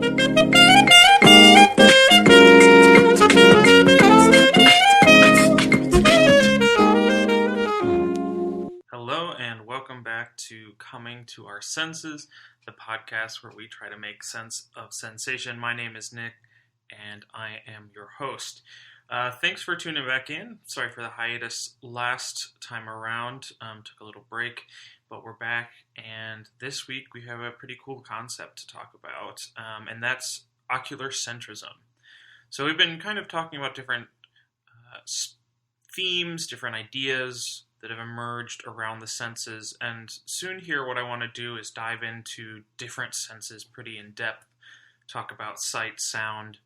Hello and welcome back to Coming to Our Senses, the podcast where we try to make sense of sensation. My name is Nick and I am your host. Thanks for tuning back in. Sorry for the hiatus last time around. Took a little break, but we're back, and this week we have a pretty cool concept to talk about, and that's ocularcentrism. So we've been kind of talking about different themes, different ideas that have emerged around the senses, and soon here what I want to do is dive into different senses pretty in depth, talk about sight, sound,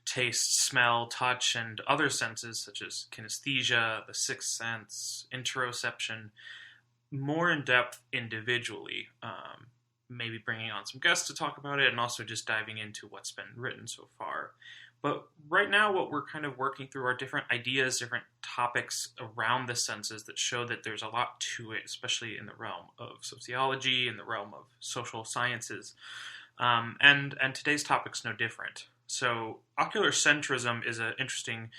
taste, smell, touch, and other senses such as kinesthesia, the sixth sense, interoception, more in depth individually, maybe bringing on some guests to talk about it, and also just diving into what's been written so far. But right now what we're kind of working through are different ideas, different topics around the senses that show that there's a lot to it, especially in the realm of sociology, in the realm of social sciences. And today's topic's no different. So ocularcentrism is an interesting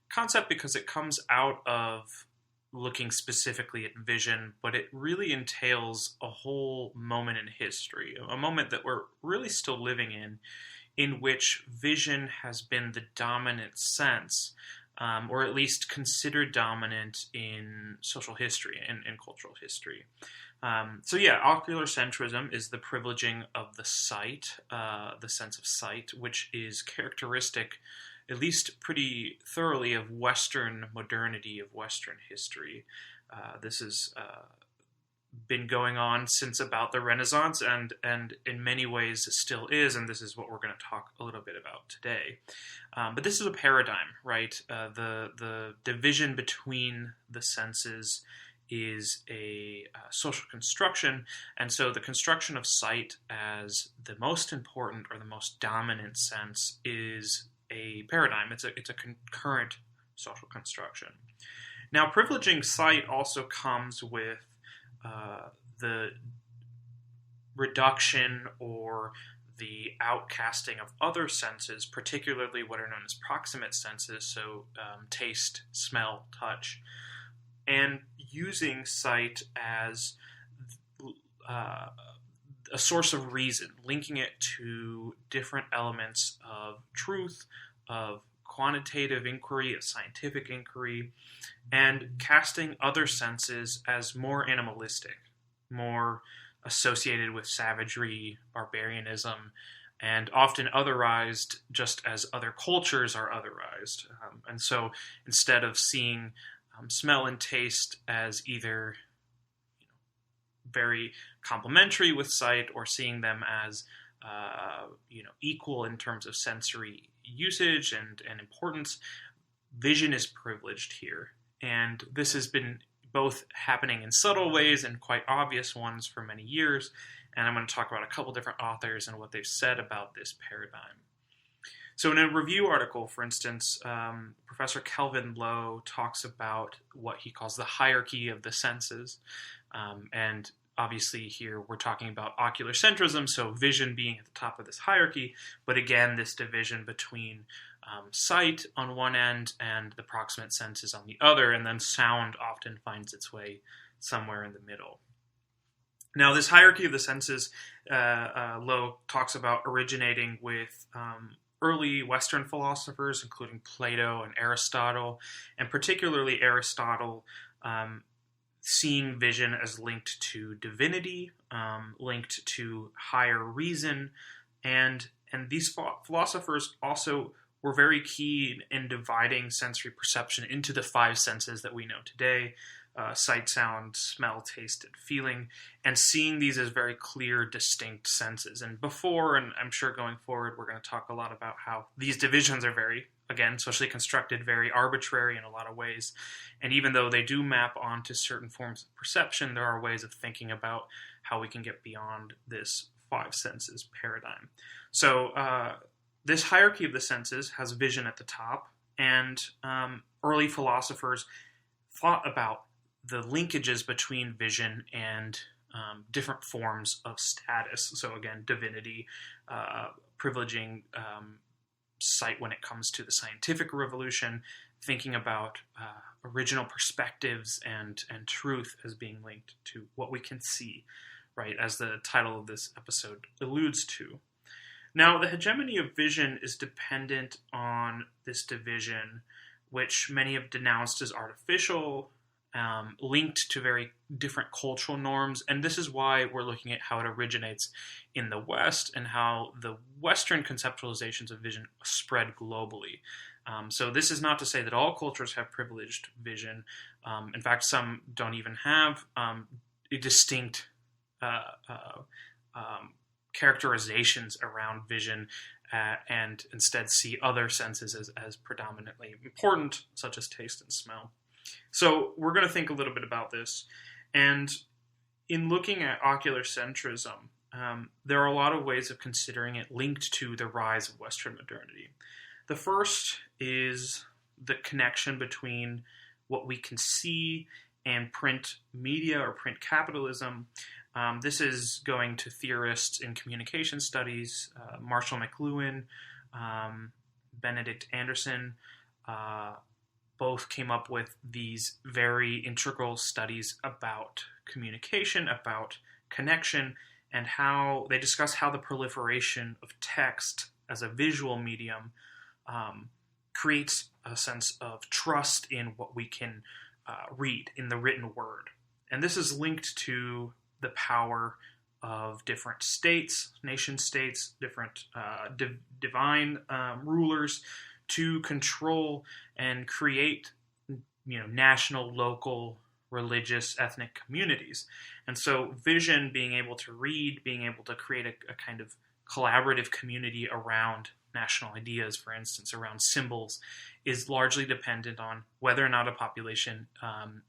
concept because it comes out of looking specifically at vision, but it really entails a whole moment in history, a moment that we're really still living in which vision has been the dominant sense, or at least considered dominant in social history and cultural history. Ocularcentrism is the privileging of the sight, the sense of sight, which is characteristic, at least pretty thoroughly, of Western modernity, of Western history. This has been going on since about the Renaissance, and in many ways it still is, and this is what we're going to talk a little bit about today. But this is a paradigm, right? The division between the senses is a social construction, and so the construction of sight as the most important or the most dominant sense is a paradigm. It's a concurrent social construction. Now, privileging sight also comes with the reduction or the outcasting of other senses, particularly what are known as proximate senses, so taste, smell, touch, and using sight as a source of reason, linking it to different elements of truth, of quantitative inquiry, of scientific inquiry, and casting other senses as more animalistic, more associated with savagery, barbarianism, and often otherized just as other cultures are otherized. And so instead of seeing smell and taste as either very complementary with sight or seeing them as equal in terms of sensory usage and importance, vision is privileged here. And this has been both happening in subtle ways and quite obvious ones for many years. And I'm going to talk about a couple different authors and what they've said about this paradigm. So in a review article, for instance, Professor Kelvin Lowe talks about what he calls the hierarchy of the senses. And obviously here we're talking about ocularcentrism, so vision being at the top of this hierarchy, but again, this division between sight on one end and the proximate senses on the other, and then sound often finds its way somewhere in the middle. Now, this hierarchy of the senses, Lowe talks about originating with early Western philosophers, including Plato and Aristotle, and particularly Aristotle, seeing vision as linked to divinity, linked to higher reason, and these philosophers also were very key in dividing sensory perception into the five senses that we know today: sight, sound, smell, taste, and feeling, and seeing these as very clear, distinct senses. And before, and I'm sure going forward, we're going to talk a lot about how these divisions are very, again, socially constructed, very arbitrary in a lot of ways. And even though they do map onto certain forms of perception, there are ways of thinking about how we can get beyond this five senses paradigm. So this hierarchy of the senses has vision at the top, and early philosophers thought about the linkages between vision and different forms of status. So again, divinity, privileging sight when it comes to the scientific revolution, thinking about original perspectives and truth as being linked to what we can see, right, as the title of this episode alludes to. Now, the hegemony of vision is dependent on this division, which many have denounced as artificial, linked to very different cultural norms, and this is why we're looking at how it originates in the West and how the Western conceptualizations of vision spread globally. So this is not to say that all cultures have privileged vision. In fact, some don't even have distinct characterizations around vision and instead see other senses as predominantly important, such as taste and smell. So we're going to think a little bit about this. And in looking at ocularcentrism, there are a lot of ways of considering it linked to the rise of Western modernity. The first is the connection between what we can see and print media or print capitalism. This is going to theorists in communication studies, Marshall McLuhan, Benedict Anderson, both came up with these very integral studies about communication, about connection, and how they discuss how the proliferation of text as a visual medium creates a sense of trust in what we can read in the written word. And this is linked to the power of different states, nation states, different divine rulers to control and create, national, local, religious, ethnic communities. And so vision, being able to read, being able to create a kind of collaborative community around national ideas, for instance, around symbols, is largely dependent on whether or not a population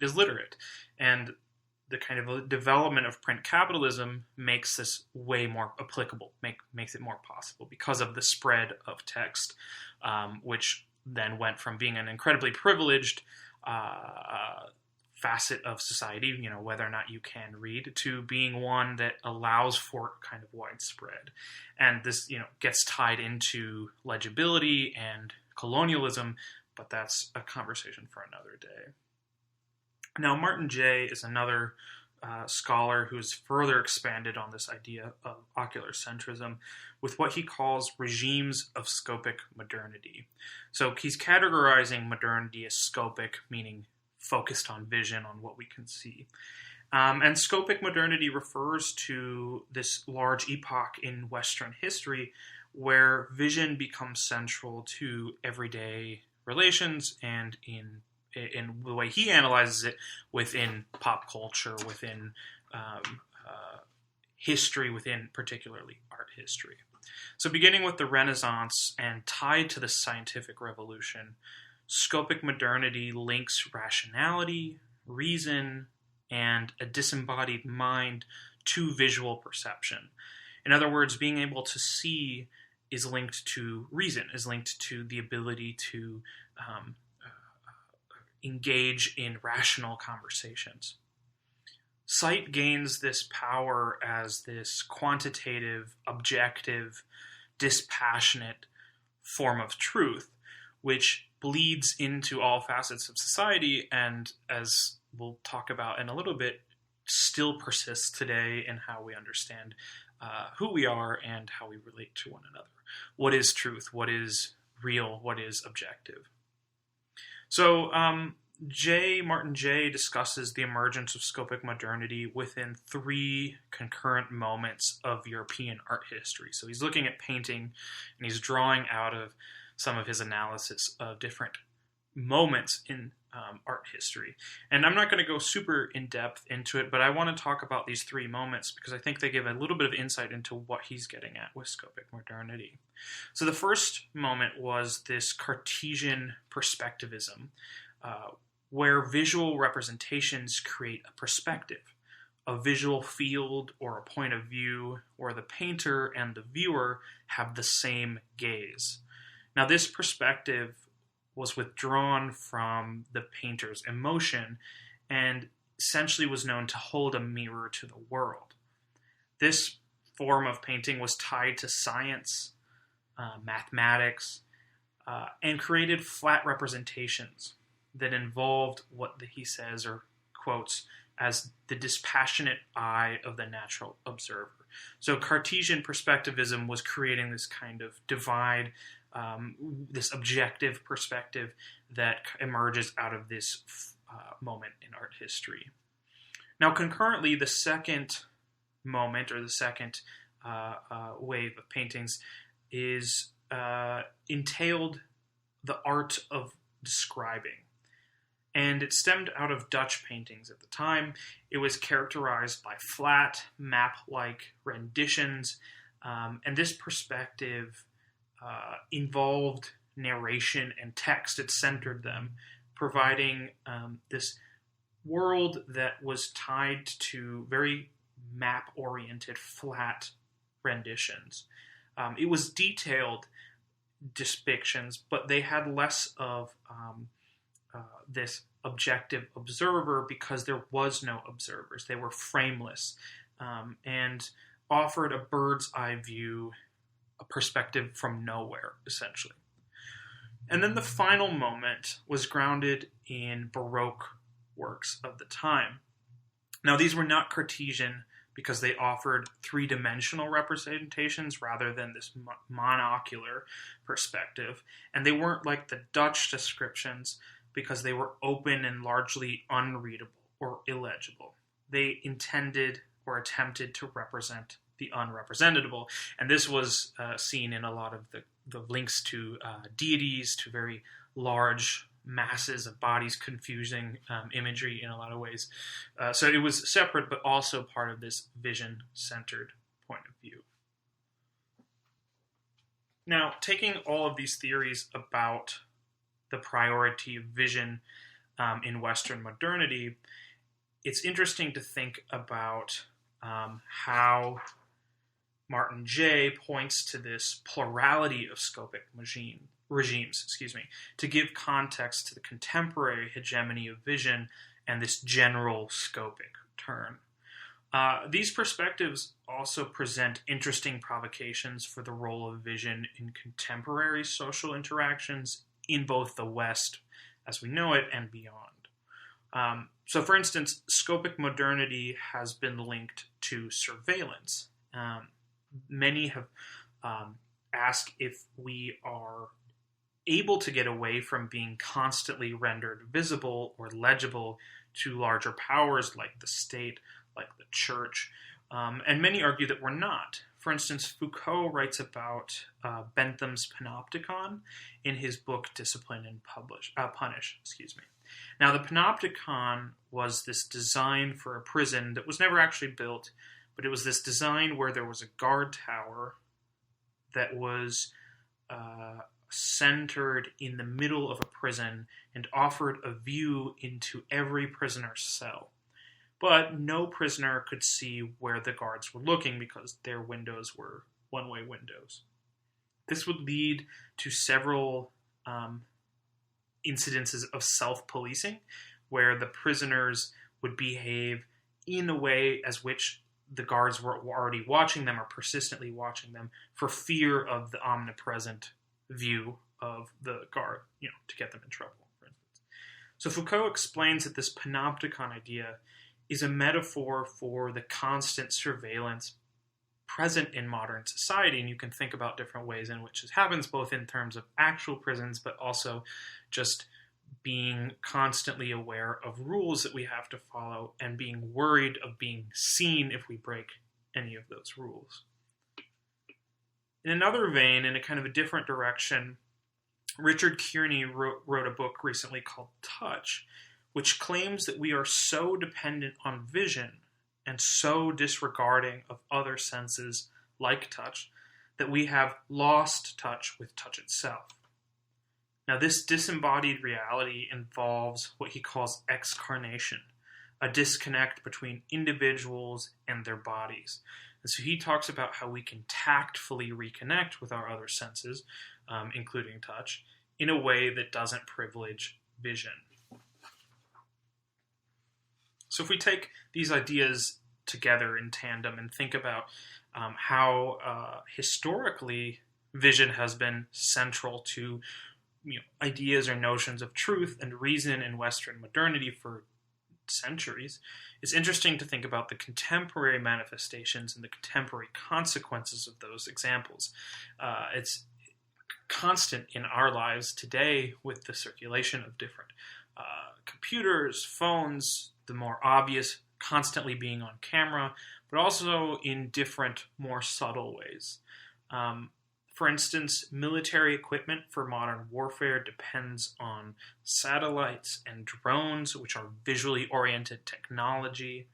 is literate. And the kind of development of print capitalism makes this way more applicable, makes it more possible because of the spread of text, which then went from being an incredibly privileged facet of society, whether or not you can read, to being one that allows for kind of widespread. And this, gets tied into legibility and colonialism, but that's a conversation for another day. Now, Martin Jay is another scholar who has further expanded on this idea of ocularcentrism with what he calls regimes of scopic modernity. So he's categorizing modernity as scopic, meaning focused on vision, on what we can see. And scopic modernity refers to this large epoch in Western history where vision becomes central to everyday relations and in the way he analyzes it within pop culture, within history, within particularly art history. So beginning with the Renaissance and tied to the scientific revolution, scopic modernity links rationality, reason, and a disembodied mind to visual perception. In other words, being able to see is linked to reason, is linked to the ability to engage in rational conversations. Sight gains this power as this quantitative, objective, dispassionate form of truth, which bleeds into all facets of society and, as we'll talk about in a little bit, still persists today in how we understand who we are and how we relate to one another. What is truth? What is real? What is objective? So Martin Jay discusses the emergence of scopic modernity within three concurrent moments of European art history. So he's looking at painting and he's drawing out of some of his analysis of different moments in art history. And I'm not going to go super in-depth into it, but I want to talk about these three moments because I think they give a little bit of insight into what he's getting at with scopic modernity. So the first moment was this Cartesian perspectivism, where visual representations create a perspective, a visual field or a point of view where the painter and the viewer have the same gaze. Now, this perspective was withdrawn from the painter's emotion and essentially was known to hold a mirror to the world. This form of painting was tied to science, mathematics, and created flat representations that involved what he says or quotes as the dispassionate eye of the natural observer. So Cartesian perspectivism was creating this kind of divide, this objective perspective that emerges out of this moment in art history. Now, concurrently, the second moment, or the second wave of paintings, is entailed the art of describing. And it stemmed out of Dutch paintings at the time. It was characterized by flat, map-like renditions, and this perspective involved narration and text. It centered them, providing this world that was tied to very map-oriented, flat renditions. It was detailed depictions, but they had less of this objective observer because there was no observers. They were frameless and offered a bird's eye view, a perspective from nowhere, essentially. And then the final moment was grounded in Baroque works of the time. Now, these were not Cartesian because they offered three-dimensional representations rather than this monocular perspective. And they weren't like the Dutch descriptions because they were open and largely unreadable or illegible. They intended or attempted to represent the unrepresentable. And this was seen in a lot of the links to deities, to very large masses of bodies, confusing imagery in a lot of ways. So it was separate, but also part of this vision-centered point of view. Now, taking all of these theories about the priority of vision in Western modernity, it's interesting to think about how Martin Jay points to this plurality of scopic regimes, to give context to the contemporary hegemony of vision and this general scopic turn. These perspectives also present interesting provocations for the role of vision in contemporary social interactions in both the West, as we know it, and beyond. So, for instance, scopic modernity has been linked to surveillance. Many have asked if we are able to get away from being constantly rendered visible or legible to larger powers like the state, like the church. And many argue that we're not. For instance, Foucault writes about Bentham's panopticon in his book Discipline and Punish. Now, the panopticon was this design for a prison that was never actually built, but it was this design where there was a guard tower that was centered in the middle of a prison and offered a view into every prisoner's cell. But no prisoner could see where the guards were looking because their windows were one-way windows. This would lead to several incidences of self-policing, where the prisoners would behave in a way as which the guards were already watching them or persistently watching them for fear of the omnipresent view of the guard, to get them in trouble, for instance. So Foucault explains that this panopticon idea is a metaphor for the constant surveillance present in modern society, and you can think about different ways in which this happens, both in terms of actual prisons, but also just being constantly aware of rules that we have to follow and being worried of being seen if we break any of those rules. In another vein, in a kind of a different direction, Richard Kearney wrote a book recently called Touch, which claims that we are so dependent on vision and so disregarding of other senses like touch that we have lost touch with touch itself. Now, this disembodied reality involves what he calls excarnation, a disconnect between individuals and their bodies. And so he talks about how we can tactfully reconnect with our other senses, including touch, in a way that doesn't privilege vision. So if we take these ideas together in tandem and think about how historically vision has been central to ideas or notions of truth and reason in Western modernity for centuries. It's interesting to think about the contemporary manifestations and the contemporary consequences of those examples. It's constant in our lives today with the circulation of different computers, phones, the more obvious constantly being on camera, but also in different, more subtle ways. For instance, military equipment for modern warfare depends on satellites and drones, which are visually oriented technology.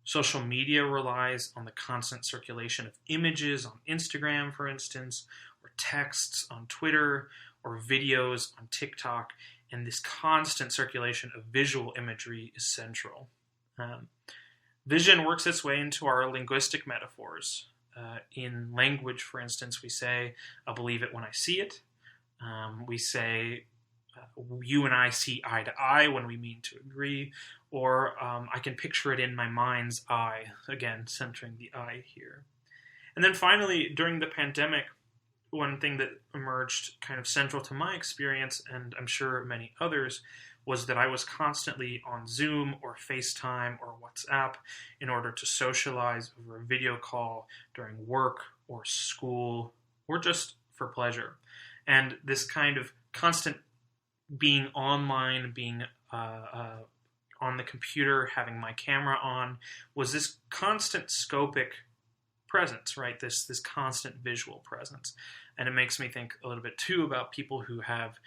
Social media relies on the constant circulation of images on Instagram, for instance, or texts on Twitter, or videos on TikTok, and this constant circulation of visual imagery is central. Vision works its way into our linguistic metaphors. In language, for instance, we say, "I'll believe it when I see it." We say, "You and I see eye to eye" when we mean to agree. Or, "I can picture it in my mind's eye," again, centering the "I" here. And then finally, during the pandemic, one thing that emerged kind of central to my experience, and I'm sure many others, was that I was constantly on Zoom or FaceTime or WhatsApp in order to socialize over a video call during work or school or just for pleasure. And this kind of constant being online, being on the computer, having my camera on, was this constant scopic presence, right? This constant visual presence. And it makes me think a little bit too about people who have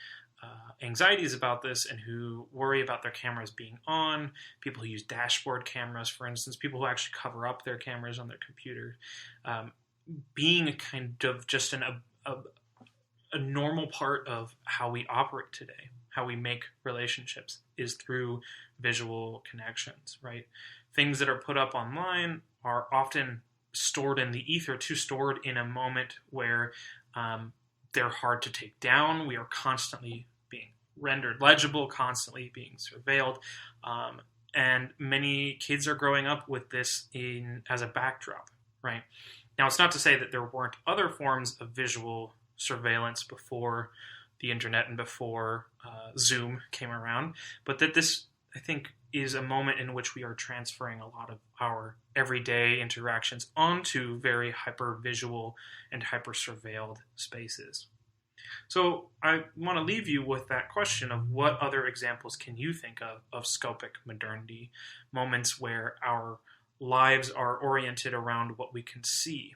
anxieties about this and who worry about their cameras being on, people who use dashboard cameras, for instance, people who actually cover up their cameras on their computer. Being a kind of just a normal part of how we operate today, how we make relationships, is through visual connections, right? Things that are put up online are often stored in the ether, stored in a moment where they're hard to take down. We are constantly being rendered legible, constantly being surveilled. And many kids are growing up with this as a backdrop, right? Now, it's not to say that there weren't other forms of visual surveillance before the internet and before Zoom came around, but that this, I think, is a moment in which we are transferring a lot of our everyday interactions onto very hyper-visual and hyper-surveilled spaces. So I want to leave you with that question of what other examples can you think of scopic modernity, moments where our lives are oriented around what we can see,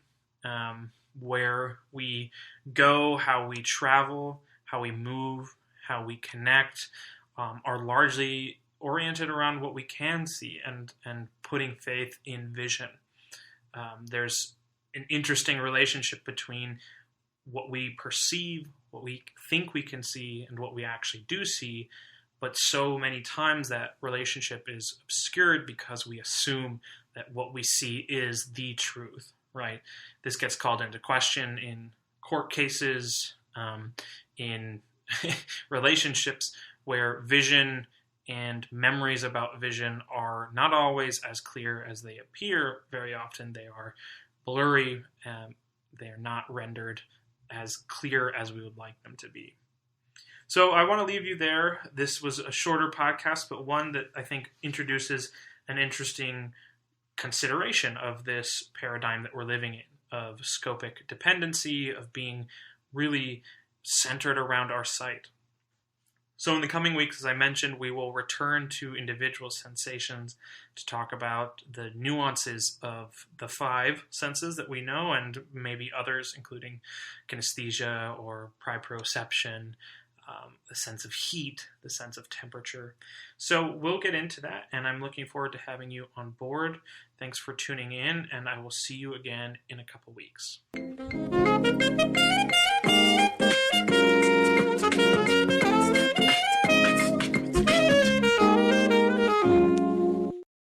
where we go, how we travel, how we move, how we connect, are largely oriented around what we can see and putting faith in vision. There's an interesting relationship between what we perceive, what we think we can see, and what we actually do see, but so many times that relationship is obscured because we assume that what we see is the truth, right? This gets called into question in court cases, in relationships where vision and memories about vision are not always as clear as they appear. Very often they are blurry, they are not rendered as clear as we would like them to be. So I want to leave you there. This was a shorter podcast, but one that I think introduces an interesting consideration of this paradigm that we're living in, of scopic dependency, of being really centered around our sight. So in the coming weeks, as I mentioned, we will return to individual sensations to talk about the nuances of the 5 senses that we know, and maybe others, including kinesthesia or proprioception, the sense of heat, the sense of temperature. So we'll get into that, and I'm looking forward to having you on board. Thanks for tuning in, and I will see you again in a couple weeks.